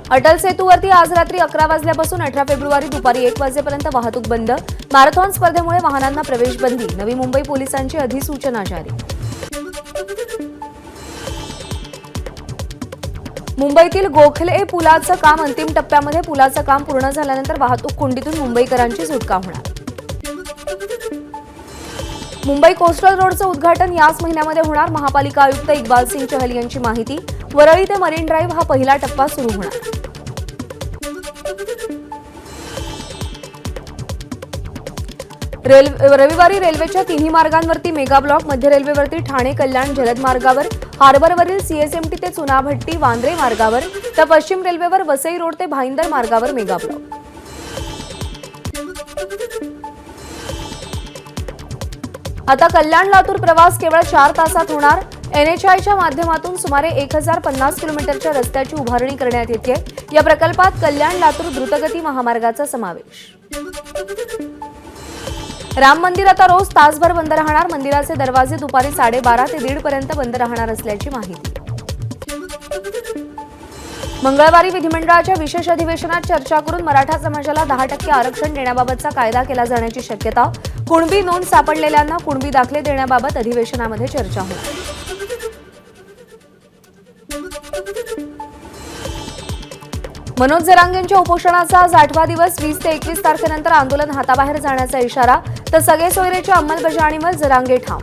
अटल सेतूवरती आज रात्री 11 वाजल्यापासून 18 फेब्रुवारी दुपारी 1 वाजेपर्यंत वाहतूक बंद. मॅरेथॉन स्पर्धेमुळे वाहनांना प्रवेश बंदी. नवी मुंबई पोलिसांची अधिसूचना जारी. मुंबईतील गोखले पुलाचं काम अंतिम टप्प्यामध्ये. पुलाचं काम पूर्ण झाल्यानंतर वाहतूक कोंडीतून मुंबईकरांची सुटका होणार. मुंबई कोस्टल रोडचं उद्घाटन याच महिन्यामध्ये होणार. महापालिका आयुक्त इक्बाल सिंग चहल यांची माहिती. वरळी ते मरीन ड्राईव्ह हा पहिला टप्पा सुरू होणार. रविवारी रेल्वेच्या तिन्ही मार्गांवरती मेगा ब्लॉक. मध्य रेल्वेवरती ठाणे कल्याण जलद मार्गावर, हार्बरवरील सीएसएमटी ते चुनाभट्टी वांद्रे मार्गावर, तर पश्चिम रेल्वेवर वसई रोड ते भाईंदर मार्गावर मेगा ब्लॉक. आता कल्याण लातूर प्रवास केवळ 4 तासात होणार. एनएचआयच्या माध्यमातून सुमारे 1050 किलोमीटरच्या रस्त्याची उभारणी करण्यात येते. या प्रकल्पात कल्याण लातूर द्रुतगती महामार्गाचा समावेश. राम मंदिर आता रोज तासभर बंद राहणार. मंदिराचे दरवाजे दुपारी 12:30 ते 1:30 पर्यंत बंद राहणार असल्याची माहिती. मंगळवारी विधिमंडळाच्या विशेष अधिवेशनात चर्चा करून मराठा समाजाला 10% आरक्षण देण्याबाबतचा कायदा केला जाण्याची शक्यता. कुणबी नोंद सापडलेल्यांना कुणबी दाखले देण्याबाबत अधिवेशनामध्ये चर्चा होणार. मनोज जरांगेंच्या उपोषणाचा आज 8वा दिवस. 20 ते 21 तारखेनंतर आंदोलन हाताबाहेर जाण्याचा इशारा. तर सगळे सोयरेच्या अंमलबजावणीवर जरांगे ठाम.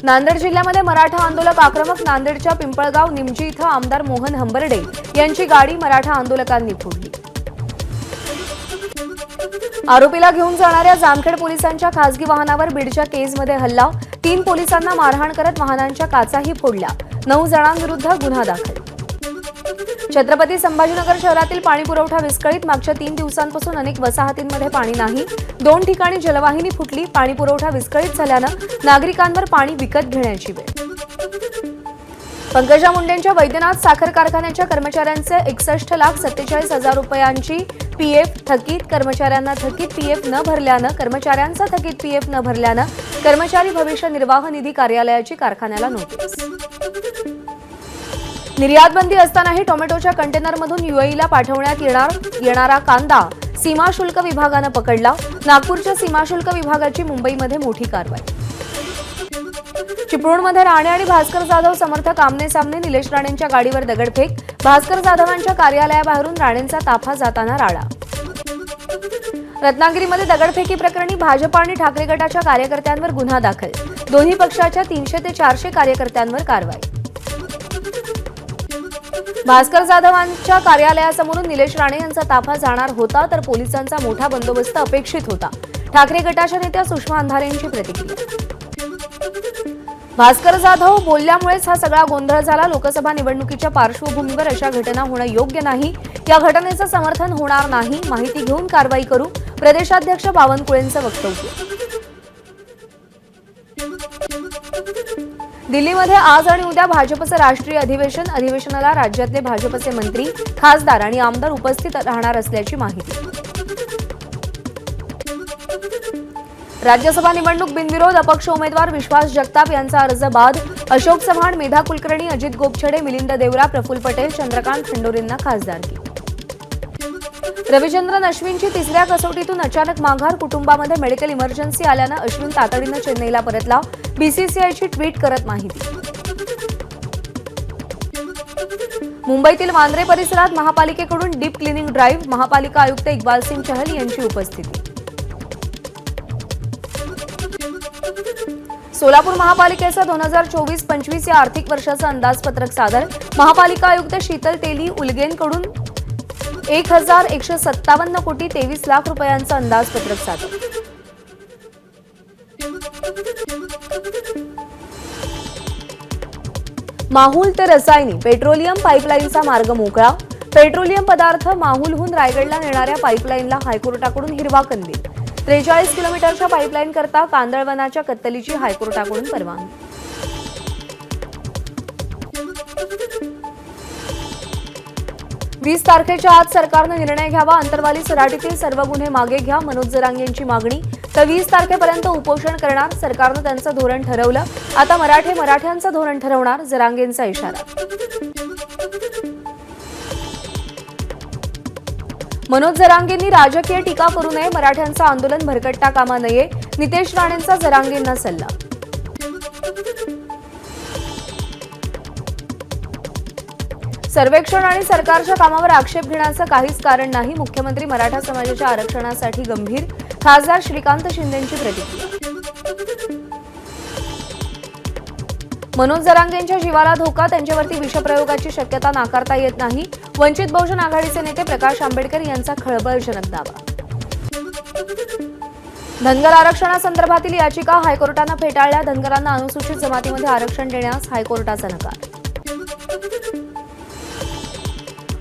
नांदेड जिल्ह्यामध्ये मराठा आंदोलक आक्रमक. नांदेडच्या पिंपळगाव निमजी इथं आमदार मोहन हंबर्डे यांची गाडी मराठा आंदोलकांनी फोडली. आरोपीला घेऊन जाणाऱ्या जामखेड पोलिसांच्या खासगी वाहनावर बीडच्या केजमध्ये हल्ला. 3 पोलिसांना मारहाण करत वाहनांच्या काचाही फोडल्या. 9 जणांविरुद्ध गुन्हा दाखल. छत्रपती संभाजीनगर शहरातील पाणीपुरवठा विस्कळीत. मागच्या 3 दिवसांपासून अनेक वसाहतींमध्ये पाणी नाही. 2 ठिकाणी जलवाहिनी फुटली. पाणीपुरवठा विस्कळीत झाल्यानं नागरिकांवर पाणी विकत घेण्याची वेळ. पंकजा मुंडेंच्या वैद्यनाथ साखर कारखान्याच्या कर्मचाऱ्यांचे 61,47,000 रुपयांची पीएफ थकीत. कर्मचाऱ्यांना थकीत पीएफ न भरल्यानं कर्मचाऱ्यांचा थकीत पीएफ न भरल्यानं कर्मचारी भविष्य निर्वाह निधी कार्यालयाची कारखान्याला नोटीस. निर्यात बंदी असतानाही टोमॅटोच्या कंटेनरमधून यूएईला पाठवण्यात येणारा कांदा सीमाशुल्क विभागानं पकडला. नागपूरच्या सीमाशुल्क विभागाची मुंबईमध्ये मोठी कारवाई. चिपळूणमध्ये राणे आणि भास्कर जाधव समर्थक आमने सामने. निलेश राणेंच्या गाडीवर दगडफेक. भास्कर जाधवांच्या कार्यालयाबाहेरून राणेंचा ताफा जाताना राडा. रत्नागिरीमध्ये दगडफेकी प्रकरणी भाजप आणि ठाकरे गटाच्या कार्यकर्त्यांवर गुन्हा दाखल. दोन्ही पक्षाच्या 300 ते 400 कार्यकर्त्यांवर कारवाई. भास्कर जाधवांच्या कार्यालयासमोरून निलेश राणे यांचा ताफा जाणार होता, तर पोलिसांचा मोठा बंदोबस्त अपेक्षित होता. ठाकरे गटाच्या नेत्या सुषमा अंधारेंची प्रतिक्रिया. भास्कर जाधव बोलल्यामुळेच हा सगळा गोंधळ झाला. लोकसभा निवडणुकीच्या पार्श्वभूमीवर अशा घटना होणं योग्य नाही. या घटनेचं समर्थन होणार नाही. माहिती घेऊन कारवाई करू. प्रदेशाध्यक्ष बावनकुळेंचं वक्तव्य. दिल्लीमध्ये आज आणि उद्या भाजपचं राष्ट्रीय अधिवेशन. अधिवेशनाला राज्यातले भाजपचे मंत्री, खासदार आणि आमदार उपस्थित राहणार असल्याची माहिती. राज्यसभा निवडणूक बिनविरोध. अपक्ष उमेदवार विश्वास जगताप यांचा अर्ज बाद. अशोक चव्हाण, मेधा कुलकर्णी, अजित गोपछडे, मिलिंद देवरा, प्रफुल्ल पटेल, चंद्रकांत खंडोरेंना खासदारकी. रविचंद्रन अश्विनची 3ऱ्या कसोटीतून अचानक माघार. कुटुंबामध्ये मेडिकल इमर्जन्सी आल्यानं अश्विन तातडीनं चेन्नईला परतला. बीसीसीआयची ट्विट करत माहिती. मुंबईतील वांद्रे परिसरात महापालिकेकडून डीप क्लिनिंग ड्राईव्ह. महापालिका आयुक्त इक्बाल सिंग चहल यांची उपस्थिती. सोलापूर महापालिकेचं 2024-25 या आर्थिक वर्षाचं अंदाजपत्रक सादर. महापालिका आयुक्त शीतल तेली उलगेंकडून 1,157 कोटी 23 लाख रुपयांचं अंदाजपत्रक सादर. माहुल ते रसायनी पेट्रोलियम पाईपलाईनचा मार्ग मोकळा. पेट्रोलियम पदार्थ माहुलहून रायगडला नेणाऱ्या पाईपलाईनला हायकोर्टाकडून हिरवा कंदील. 43 किलोमीटरच्या पाईपलाईन करता कांदळवनाच्या कत्तलीची हायकोर्टाकडून परवानगी. 20 तारखेच्या आत सरकारनं निर्णय घ्यावा, अंतरवाली सराटीतील सर्व गुन्हे मागे घ्या, मनोज जरांगेंची मागणी. तर 20 तारखेपर्यंत उपोषण करणार, सरकारनं त्यांचं धोरण ठरवलं, आता मराठ्यांचं धोरण ठरवणार, जरांगेंचा इशारा. मनोज जरांगेंनी राजकीय टीका करू नये, मराठ्यांचं आंदोलन भरकटता कामा नये, नितेश राणेंचा जरांगेंना सल्ला. सर्वेक्षण आणि सरकारच्या कामावर आक्षेप घेण्याचं काहीच कारण नाही, मुख्यमंत्री मराठा समाजाच्या आरक्षणासाठी गंभीर, खासदार श्रीकांत शिंदेंची प्रतिक्रिया. मनोज जरांगेंच्या जीवाला धोका, त्यांच्यावरती विषप्रयोगाची शक्यता नाकारता येत नाही, वंचित बहुजन आघाडीचे नेते प्रकाश आंबेडकर यांचा खळबळजनक दावा. धनगर आरक्षणासंदर्भातील याचिका हायकोर्टानं फेटाळल्या, धनगरांना अनुसूचित जमातीमध्ये आरक्षण देण्यास हायकोर्टाचा नकार.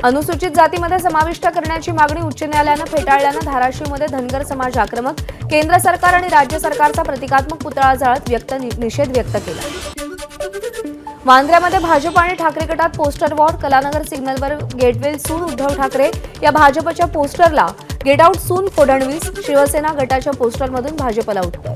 अनुसूचित जातीमध्ये समाविष्ट करण्याची मागणी उच्च न्यायालयानं फेटाळल्यानं धाराशिवमध्ये धनगर समाज आक्रमक, केंद्र सरकार आणि राज्य सरकारचा प्रतिकात्मक पुतळा जाळत निषेध व्यक्त केला. वांद्र्यामध्ये भाजप आणि ठाकरे गटात पोस्टर वॉर, कलानगर सिग्नलवर गेटवेल सून उद्धव ठाकरे या भाजपच्या पोस्टरला get out soon Fadnavis, Shiv Sena गटाच्या पोस्टरमधून भाजपला उत्तर.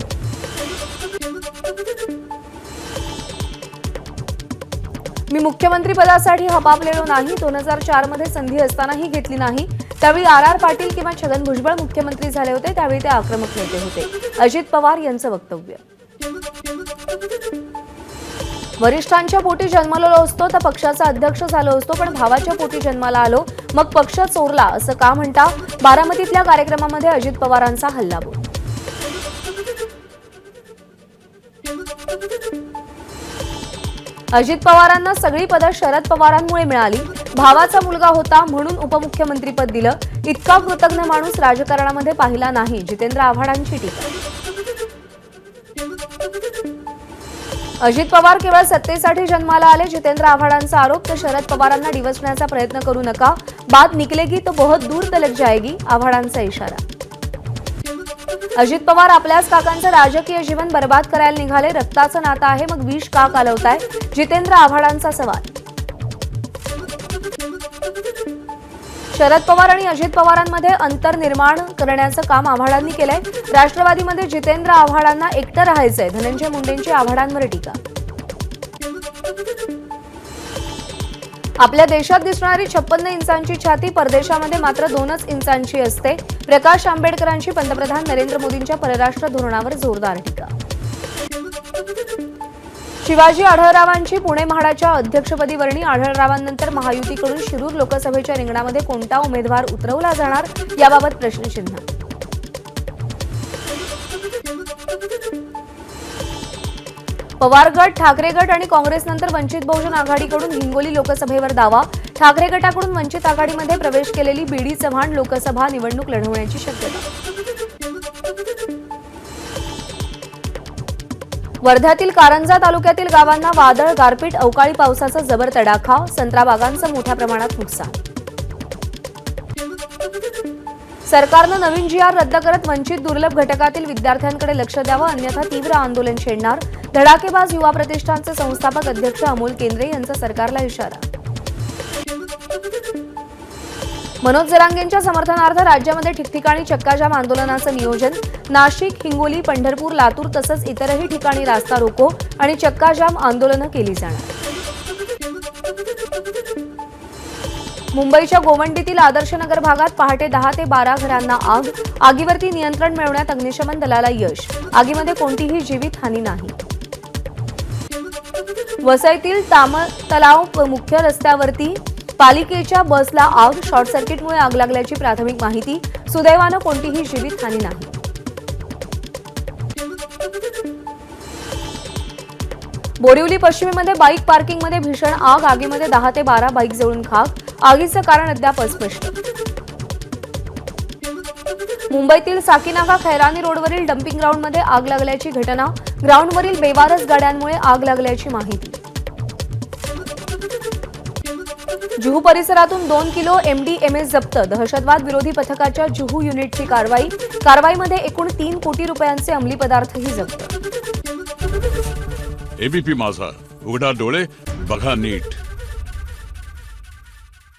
मी मुख्यमंत्री पदासाठी हपापलेलो नाही, 2004 मध्ये संधी असतानाही घेतली नाही, त्यावेळी आर पाटील किंवा छगन भुजबळ मुख्यमंत्री झाले होते, त्यावेळी ते आक्रमक नेते होते, अजित पवार यांचं वक्तव्य. वरिष्ठांच्या पोटी जन्मलेलो असतो तर पक्षाचा अध्यक्ष झालो असतो, पण भावाच्या पोटी जन्माला आलो मग पक्ष चोरला असं का म्हणता, बारामतीतल्या कार्यक्रमामध्ये अजित पवारांचा हल्लाबोल. अजित पवारांना सगळी पदं शरद पवारांमुळे मिळाली, भावाचा मुलगा होता म्हणून उपमुख्यमंत्रीपद दिलं, इतका कृतज्ञ माणूस राजकारणामध्ये पाहिला नाही, जितेंद्र आव्हाडांची टीका. अजित पवार केवळ सत्तेसाठी जन्माला आले, जितेंद्र आव्हाडांचा आरोप. तर शरद पवारांना डिवचण्याचा प्रयत्न करू नका, बात निकलेगी तो बहुत दूर तलक जाएगी, आव्हाडांचा इशारा. अजित पवार आपल्याच काकांचं राजकीय जीवन बर्बाद करायला निघाले, रक्ताचं नातं आहे मग विष का कालवताय, जितेंद्र आव्हाडांचा सवाल. शरद पवार आणि अजित पवारांमध्ये अंतर निर्माण करण्याचं काम आव्हाडांनी केलंय, राष्ट्रवादीमध्ये जितेंद्र आव्हाडांना एकटं राहायचंय, धनंजय मुंडेंची आव्हाडांवर टीका. आपल्या देशात दिसणारी 56 इंचांची छाती परदेशामध्ये मात्र 2 इंचांची असते, प्रकाश आंबेडकरांची पंतप्रधान नरेंद्र मोदींच्या परराष्ट्र धोरणावर जोरदार टीका. शिवाजी आढळरावांची पुणे म्हाडाच्या अध्यक्षपदी वर्णी, आढळरावांनंतर महायुतीकडून शिरूर लोकसभेच्या रिंगणामध्ये कोणता उमेदवार उतरवला जाणार, याबाबत प्रश्नचिन्ह. पवार गट, ठाकरे गट आणि काँग्रेसनंतर वंचित बहुजन आघाडीकडून हिंगोली लोकसभेवर दावा, ठाकरे गटाकडून वंचित आघाडीमध्ये प्रवेश केलेली बीडी चव्हाण लोकसभा निवडणूक लढवण्याची शक्यता. वर्ध्यातील कारंजा तालुक्यातील गावांना वादळ, गारपीट, अवकाळी पावसाचा जबर तडाखा, संत्रा बागांचं मोठ्या प्रमाणात नुकसान. सरकारनं नवीन GR रद्द करत वंचित दुर्लभ घटकातील विद्यार्थ्यांकडे लक्ष द्यावं, अन्यथा तीव्र आंदोलन छेडणार, धडाकेबाज युवा प्रतिष्ठानचे संस्थापक अध्यक्ष अमोल केंद्रे यांचा सरकारला इशारा. मनोज जरांगेंच्या समर्थनार्थ राज्यामध्ये ठिकठिकाणी चक्काजाम आंदोलनाचं नियोजन, नाशिक, हिंगोली, पंढरपूर, लातूर तसंच इतरही ठिकाणी रास्ता रोको आणि चक्काजाम आंदोलनं केली जाणार. मुंबईच्या गोवंडीतील आदर्शनगर भागात पहाटे 10 ते 12 घरांना आग, आगीवरती नियंत्रण मिळवण्यात अग्निशमन दलाला यश, आगीमध्ये कोणतीही जीवितहानी नाही. वसईतील तलाव मुख्य रस्त्यावरती पालिकेच्या बसला आग, शॉर्ट सर्किटमुळे आग लागल्याची प्राथमिक माहिती, सुदैवानं कोणतीही जीवितहानी नाही. बोरिवली पश्चिमेमध्ये बाईक पार्किंगमध्ये भीषण आग, आगीमध्ये 10 ते 12 बाईक जळून खाक, आगीचं कारण अद्याप अस्पष्ट. मुंबईतील साकीनाका खैरानी रोडवरील डम्पिंग ग्राउंडमध्ये आग लागल्याची घटना, ग्राउंडवरील बेवारस गाड्यांमुळे आग लागल्याची माहिती. जुहू परिसरातून 2 किलो MDMA जप्त, दहशतवाद विरोधी पथकाच्या जुहू युनिटची कारवाईमध्ये एकूण 3 कोटी रुपयांचे अंमली पदार्थही जप्त. एबीपी माझा, उघडा डोळे बघा नीट.